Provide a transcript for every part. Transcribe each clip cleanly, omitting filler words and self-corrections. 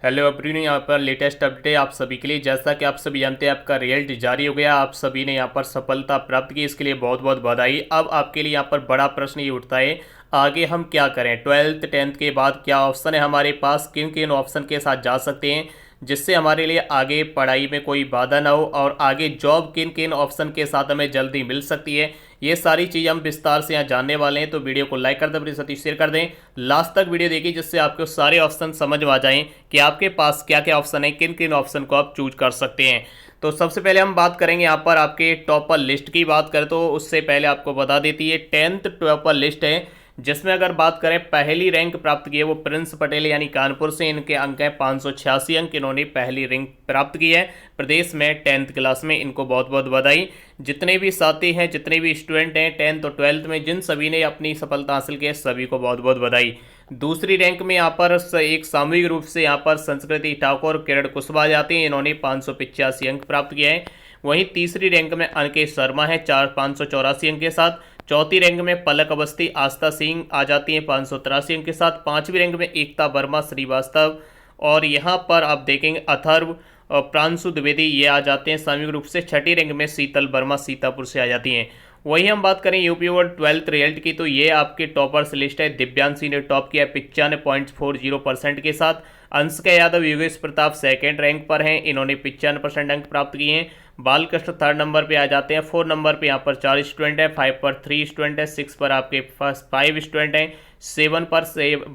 Hello everyone, यहाँ पर latest update आप सभी के लिए। जैसा कि आप सभी जानते हैं, आपका रिजल्ट जारी हो गया। आप सभी ने यहाँ पर सफलता प्राप्त की, इसके लिए बहुत बहुत बधाई। अब आपके लिए यहाँ पर बड़ा प्रश्न ये उठता है, आगे हम क्या करें। 12th 10th के बाद क्या ऑप्शन है हमारे पास, किन किन ऑप्शन के साथ जा सकते हैं जिससे हमारे लिए आगे पढ़ाई में कोई बाधा ना हो, और आगे जॉब किन किन ऑप्शन के साथ हमें जल्दी मिल सकती है। ये सारी चीज़ हम विस्तार से यहाँ जानने वाले हैं। तो वीडियो को लाइक कर दें, अपने साथ शेयर कर दें, लास्ट तक वीडियो देखिए जिससे आपको सारे ऑप्शन समझ में आ जाएं कि आपके पास क्या क्या ऑप्शन है, किन किन ऑप्शन को आप चूज कर सकते हैं। तो सबसे पहले हम बात करेंगे यहाँ पर आपके टॉपर लिस्ट की। बात करें तो उससे पहले आपको बता देती है 10th टॉपर लिस्ट है, जिसमें अगर बात करें पहली रैंक प्राप्त की है वो प्रिंस पटेल यानी कानपुर से। इनके अंक हैं 586 अंक, इन्होंने पहली रैंक प्राप्त की है प्रदेश में 10th क्लास में। इनको बहुत बहुत बधाई। जितने भी साथी हैं, जितने भी स्टूडेंट हैं 10th और 12th में, जिन सभी ने अपनी सफलता हासिल की है, सभी को बहुत बहुत बधाई। दूसरी रैंक में यहाँ पर एक सामूहिक रूप से यहाँ पर संस्कृति ठाकुर किरण कुशवाहा जाती हैं, इन्होंने 585 अंक प्राप्त किए हैं। वहीं तीसरी रैंक में अंकित शर्मा है 584 अंक के साथ। चौथी रैंक में पलक अवस्थी आस्था सिंह आ जाती हैं 583 अंक के साथ। पांचवी रैंक में एकता वर्मा श्रीवास्तव, और यहाँ पर आप देखेंगे अथर्व और प्रांशु द्विवेदी ये आ जाते हैं सामूहिक रूप से। छठी रैंक में शीतल वर्मा सीतापुर से आ जाती हैं। वहीं हम बात करें यूपी बोर्ड 12th रिजल्ट की, तो ये आपके टॉपर्स लिस्ट है। दिव्यांशी ने टॉप किया 95.40% के साथ। अंशका यादव योगेश प्रताप सेकेंड रैंक पर हैं, इन्होंने 95% अंक प्राप्त किए हैं। बालकृष्ण थर्ड नंबर पे आ जाते हैं। 4 नंबर पे यहाँ पर 4 स्टूडेंट है, 5 पर 3 स्टूडेंट है, 6 पर आपके पास 5 स्टूडेंट हैं, 7 पर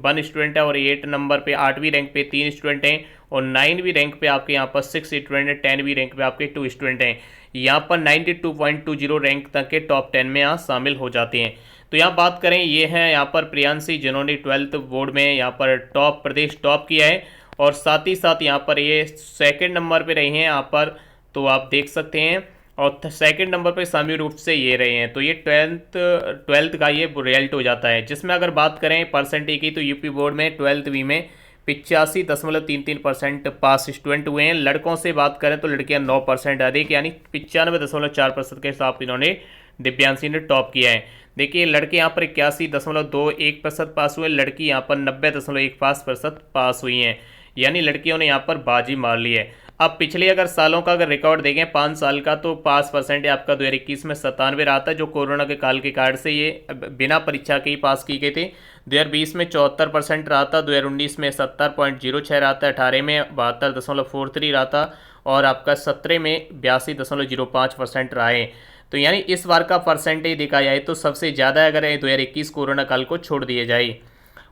1 स्टूडेंट है, और 8 नंबर पे 8वीं रैंक पे 3 स्टूडेंट हैं, और 9वीं रैंक पे आपके यहाँ पर 6 स्टूडेंट हैं, 10वीं रैंक पे आपके 2 स्टूडेंट हैं। यहाँ पर 92.20 रैंक तक के टॉप 10 में यहाँ शामिल हो जाते हैं। तो यहाँ बात करें, ये हैं यहाँ पर प्रियांशी जिन्होंने 12th बोर्ड में यहाँ पर प्रदेश टॉप किया है, और साथ ही साथ यहाँ पर ये सेकंड नंबर पे रहे हैं यहाँ पर, तो आप देख सकते हैं। और सेकंड नंबर पे सामूहिक रूप से ये रहे हैं। तो ये 12th का ये रिजल्ट हो जाता है, जिसमें अगर बात करें परसेंटेज की, तो यूपी बोर्ड में 12th वी में 85.33% पास स्टूडेंट हुए हैं। लड़कों से बात करें तो लड़कियां 9% अधिक यानी 95.4% के साथ इन्होंने दिव्यांशी ने टॉप किया है। देखिए लड़के यहाँ पर 81.21% पास हुए, लड़की यहाँ पर 90.15% पास हुई हैं, यानी लड़कियों ने यहाँ पर बाजी मार ली है। अब पिछले अगर सालों का अगर रिकॉर्ड देखें 5 साल का, तो पास परसेंट आपका 2021 में 97 रहा था, जो कोरोना के काल के कारण से ये बिना परीक्षा के ही पास की गई थी। 2020 में 74% रहा था, 2019 में 70.06 रहा था, 18 में 72.43 रहा था, और आपका 17 में 82.05% रहा है। तो यानी इस बार का परसेंटेज देखा जाए तो सबसे ज़्यादा अगर 2021 कोरोना काल को छोड़ दिए जाए।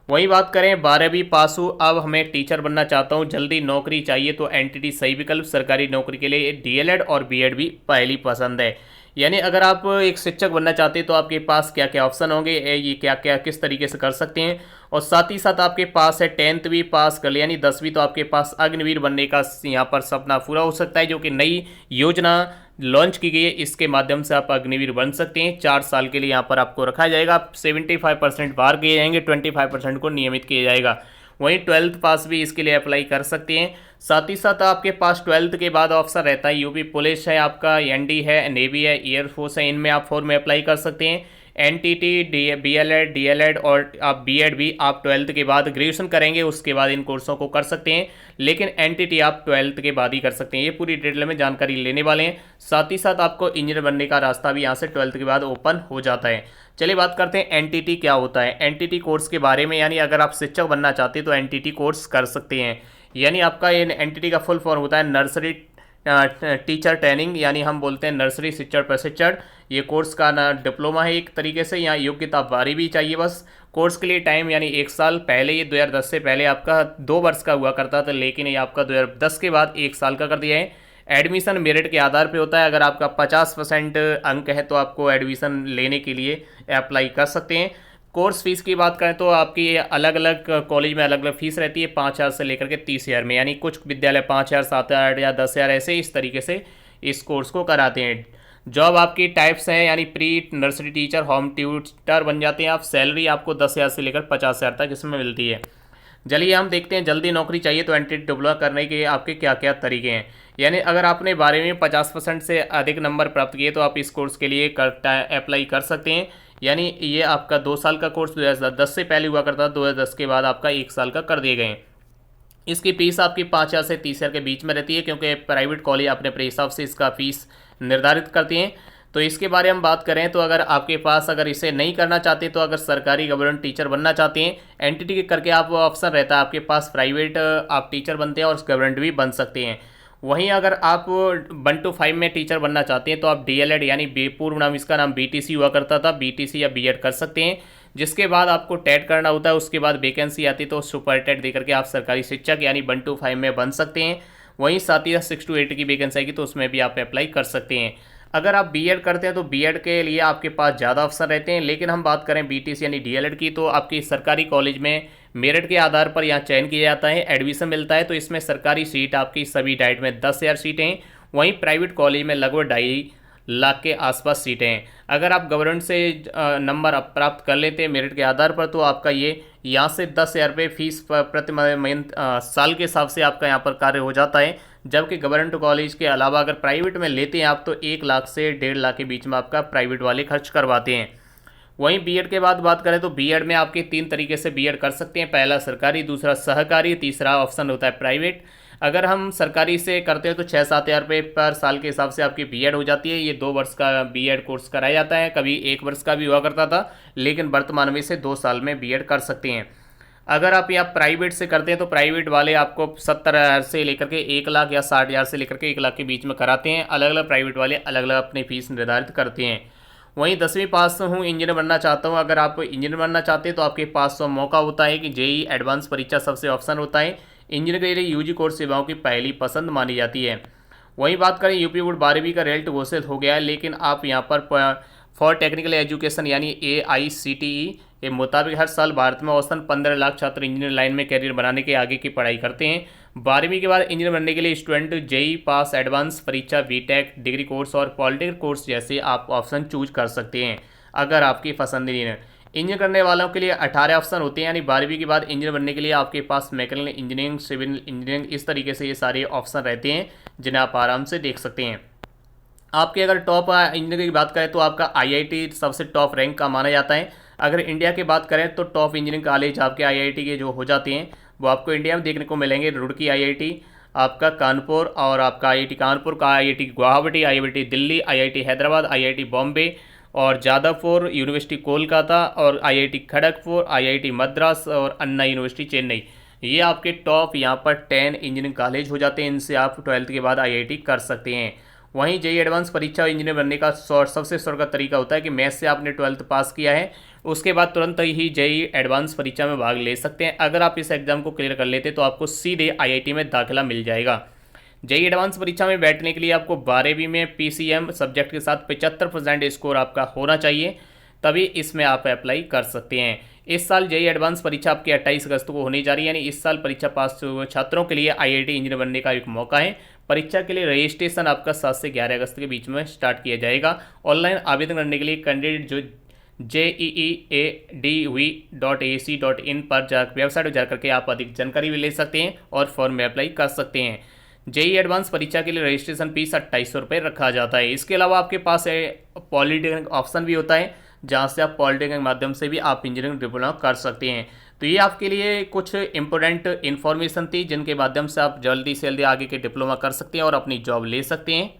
वही बात करें 12वीं पास हूँ, अब हमें टीचर बनना चाहता हूँ, जल्दी नौकरी चाहिए, तो एनटीटी सही विकल्प। सरकारी नौकरी के लिए डीएलएड और बीएड भी पहली पसंद है। यानी अगर आप एक शिक्षक बनना चाहते हैं तो आपके पास क्या क्या ऑप्शन होंगे, ये क्या क्या किस तरीके से कर सकते हैं। और साथ ही साथ आपके पास है 10th भी पास कर लिया, यानी 10वीं, तो आपके पास अग्निवीर बनने का यहाँ पर सपना पूरा हो सकता है, जो कि नई योजना लॉन्च की गई है। इसके माध्यम से आप अग्निवीर बन सकते हैं। 4 साल के लिए यहाँ पर आपको रखा जाएगा। 75% बाहर किए जाएंगे, 25% को नियमित किया जाएगा। वहीं 12th पास भी इसके लिए अप्लाई कर सकते हैं। साथ ही साथ आपके पास 12th के बाद ऑप्शन रहता है यूपी पुलिस है, आपका एनडी है, नेवी है, एयरफोर्स है, इनमें आप फॉर्म में अप्लाई कर सकते हैं। एनटीटी बीएलएड डीएलएड और आप बीएड भी आप 12th के बाद ग्रेजुएशन करेंगे, उसके बाद इन कोर्सों को कर सकते हैं। लेकिन एनटीटी आप 12th के बाद ही कर सकते हैं। ये पूरी डिटेल में जानकारी लेने वाले हैं। साथ ही साथ आपको इंजीनियर बनने का रास्ता भी यहाँ से 12th के बाद ओपन हो जाता है। चलिए बात करते हैं एनटीटी क्या होता है, एनटीटी कोर्स के बारे में। यानी अगर आप शिक्षक बनना चाहते हैं तो एनटीटी कोर्स कर सकते हैं। यानी आपका ये एनटीटी का फुल फॉर्म होता है नर्सरी टीचर ट्रेनिंग, यानी हम बोलते हैं नर्सरी शिक्षण प्रशिक्षण। ये कोर्स का ना डिप्लोमा है एक तरीके से, यहाँ योग्यता 12वीं भी चाहिए बस। कोर्स के लिए टाइम यानी 1 साल, पहले ये 2010 से पहले आपका 2 वर्ष का हुआ करता था, लेकिन ये आपका 2010 के बाद 1 साल का कर दिया है। एडमिशन मेरिट के आधार पे होता है, अगर आपका 50% अंक है तो आपको एडमिशन लेने के लिए अप्लाई कर सकते हैं। कोर्स फीस की बात करें तो आपकी अलग अलग कॉलेज में अलग अलग फीस रहती है, 5,000 से लेकर के 30,000 में, यानी कुछ विद्यालय 5,000, 7,000 या 10,000 ऐसे इस तरीके से इस कोर्स को कराते हैं। जॉब आपकी टाइप्स हैं, यानी pre nursery teacher, home tutor बन जाते हैं आप। सैलरी आपको 10,000 से लेकर 50,000 तक इसमें मिलती है। चलिए हम देखते हैं जल्दी नौकरी चाहिए तो एनटीटी डिप्लोमा करने के आपके क्या क्या तरीके हैं। यानी अगर आपने 12वीं में 50% से अधिक नंबर प्राप्त किए तो आप इस कोर्स के लिए अप्लाई कर सकते हैं। यानी ये आपका 2 साल का कोर्स 2010 से पहले हुआ करता था, 2010 के बाद आपका 1 साल का कर दिए गए हैं। इसकी फ़ीस आपकी 5,000 से 30,000 के बीच में रहती है, क्योंकि प्राइवेट कॉलेज अपने अपने हिसाब से इसका फ़ीस निर्धारित करती हैं। तो इसके बारे में हम बात करें तो अगर आपके पास अगर इसे नहीं करना चाहते, तो अगर सरकारी गवर्नमेंट टीचर बनना चाहते हैं, एनटीटी करके आप ऑप्शन रहता है आपके पास, प्राइवेट आप टीचर बनते हैं और गवर्नमेंट भी बन सकते हैं। वहीं अगर आप 1 to 5 में टीचर बनना चाहते हैं तो आप डीएलएड यानी पूर्व नाम इसका नाम बीटीसी हुआ करता था, बीटीसी या बीएड कर सकते हैं, जिसके बाद आपको टेट करना होता है। उसके बाद वैकेंसी आती है तो सुपर टेट देकर के आप सरकारी शिक्षक यानी 1 to 5 में बन सकते हैं। वहीं साथ ही 6 to 8 की वैकेंसी आएगी तो उसमें भी आप अप्लाई कर सकते हैं। अगर आप बीएड करते हैं तो बीएड के लिए आपके पास ज़्यादा अवसर रहते हैं, लेकिन हम बात करें बीटीसी यानी डीएलएड की, तो आपकी सरकारी कॉलेज में मेरिट के आधार पर यहाँ चयन किया जाता है, एडमिशन मिलता है। तो इसमें सरकारी सीट आपकी सभी डाइट में 10,000 सीटें हैं, वहीं प्राइवेट कॉलेज में लगभग 2.5 लाख के आसपास सीटें हैं। अगर आप गवर्नमेंट से नंबर प्राप्त कर लेते हैं मेरिट के आधार पर, तो आपका ये यहाँ से 10,000 रुपये फीस प्रति साल के हिसाब से आपका यहाँ पर कार्य हो जाता है। जबकि गवर्नमेंट कॉलेज के अलावा अगर प्राइवेट में लेते हैं आप, तो 1 लाख से 1.5 लाख के बीच में आपका प्राइवेट वाले खर्च करवाते हैं। वहीं बीएड के बाद बात करें तो बीएड में आपके 3 तरीके से बीएड कर सकते हैं, पहला सरकारी, दूसरा सहकारी, तीसरा ऑप्शन होता है प्राइवेट। अगर हम सरकारी से करते हैं तो 6-7 हज़ार रुपये पर साल के हिसाब से आपकी बीएड हो जाती है। ये 2 वर्ष का बीएड कोर्स कराया जाता है, कभी 1 वर्ष का भी हुआ करता था, लेकिन वर्तमान में इसे 2 साल में बीएड कर सकते हैं। अगर आप यहाँ प्राइवेट से करते हैं तो प्राइवेट वाले आपको 70,000 से लेकर के 1 लाख या 60,000 से लेकर के 1 लाख के बीच में कराते हैं। अलग अलग प्राइवेट वाले अलग अलग अपनी फीस निर्धारित करते हैं। वहीं 10वीं पास हूँ, इंजीनियर बनना चाहता हूँ, अगर आप इंजीनियर बनना चाहते हैं तो आपके पास मौका होता है कि जेईई एडवांस परीक्षा सबसे ऑप्शन होता है। इंजीनियर के लिए यूजी कोर्स सेवाओं की पहली पसंद मानी जाती है। वहीं बात करें यूपी बोर्ड 12वीं का रिजल्ट घोषित हो गया है, लेकिन आप यहाँ पर फॉर टेक्निकल एजुकेशन यानी AICTE के मुताबिक हर साल भारत में औसतन 15 लाख छात्र इंजीनियर लाइन में कैरियर बनाने के आगे की पढ़ाई करते हैं। 12वीं के बाद इंजीनियर बनने के लिए स्टूडेंट जेईई पास, एडवांस परीक्षा, बीटेक, डिग्री कोर्स और पॉलिटेक्निक कोर्स जैसे आप ऑप्शन चूज कर सकते हैं अगर आपकी पसंद इंजीनियर करने वालों के लिए 18 ऑप्शन होते हैं। यानी 12वीं के बाद इंजीनियर बनने के लिए आपके पास मैकेनिकल इंजीनियरिंग, सिविल इंजीनियरिंग, इस तरीके से ये सारे ऑप्शन रहते हैं जिन्हें आप आराम से देख सकते हैं। आपके अगर टॉप इंजीनियरिंग की बात करें तो आपका IIT सबसे टॉप रैंक का माना जाता है। अगर इंडिया की बात करें तो टॉप इंजीनियरिंग कॉलेज आपके IIT के जो हो जाते हैं वो आपको इंडिया में देखने को मिलेंगे। रुड़की IIT, आपका कानपुर, और आपका IIT कानपुर का, IIT Guwahati, IIT Delhi, IIT Hyderabad, IIT Bombay और जादवपुर यूनिवर्सिटी कोलकाता, और IIT खड़गपुर, IIT मद्रास और अन्ना यूनिवर्सिटी चेन्नई। ये आपके टॉप यहाँ पर 10 इंजीनियरिंग कॉलेज हो जाते हैं। इनसे आप 12th के बाद IIT कर सकते हैं। वहीं जेईई एडवांस परीक्षा इंजीनियर बनने का सबसे सरल का तरीका होता है कि मैथ से आपने 12th पास किया है, उसके बाद तुरंत ही जेईई एडवांस परीक्षा में भाग ले सकते हैं। अगर आप इस एग्ज़ाम को क्लियर कर लेते तो आपको सीधे IIT में दाखिला मिल जाएगा। जेईई एडवांस परीक्षा में बैठने के लिए आपको 12वीं में PCM सब्जेक्ट के साथ 75% स्कोर आपका होना चाहिए, तभी इसमें आप अप्लाई कर सकते हैं। इस साल जेईई एडवांस परीक्षा आपकी 28 अगस्त को होने जा रही है, यानी इस साल परीक्षा पास छात्रों के लिए IIT इंजीनियर बनने का एक मौका है। परीक्षा के लिए रजिस्ट्रेशन आपका 7 से 11 अगस्त के बीच में स्टार्ट किया जाएगा। ऑनलाइन आवेदन करने के लिए कैंडिडेट जो jeeadv.ac.in पर वेबसाइट पर जाकर के आप अधिक जानकारी भी ले सकते हैं और फॉर्म में अप्लाई कर सकते हैं। जेईई एडवांस परीक्षा के लिए रजिस्ट्रेशन फीस 2800 रुपये रखा जाता है। इसके अलावा आपके पास पॉलिटेक्निक ऑप्शन भी होता है, जहाँ से आप पॉलिटेक्निक के माध्यम से भी आप इंजीनियरिंग डिप्लोमा कर सकते हैं। तो ये आपके लिए कुछ इंपॉर्टेंट इन्फॉर्मेशन थी जिनके माध्यम से आप जल्दी से जल्दी आगे के डिप्लोमा कर सकते हैं और अपनी जॉब ले सकते हैं।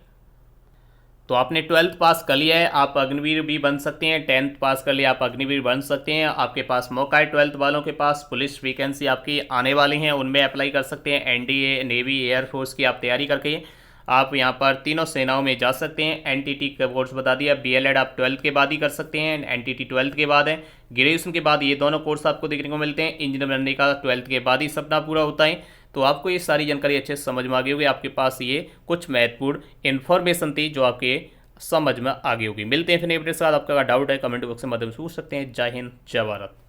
तो आपने 12th पास कर लिया है, आप अग्निवीर भी बन सकते हैं। 10th पास कर लिया, आप अग्निवीर बन सकते हैं। आपके पास मौका है 12th वालों के पास, पुलिस वैकेंसी आपकी आने वाली हैं, उनमें अप्लाई कर सकते हैं। NDA, नेवी, एयरफोर्स की आप तैयारी करके आप यहाँ पर तीनों सेनाओं में जा सकते हैं। NTT का कोर्स बता दिया, BLED आप 12th के बाद ही कर सकते हैं, NTT 12th के बाद है। ग्रेजुएशन के बाद ये दोनों कोर्स आपको देखने को मिलते हैं। इंजीनियर बनने का 12th के बाद ही सपना पूरा होता है। तो आपको ये सारी जानकारी अच्छे से समझ में आ गई होगी। आपके पास ये कुछ महत्वपूर्ण इन्फॉर्मेशन थी जो आपके समझ में आ गई होगी। मिलते हैं फिर नए वीडियो के साथ। आपका डाउट है कमेंट बॉक्स के माध्यम से पूछ सकते हैं। जय हिंद, जय भारत।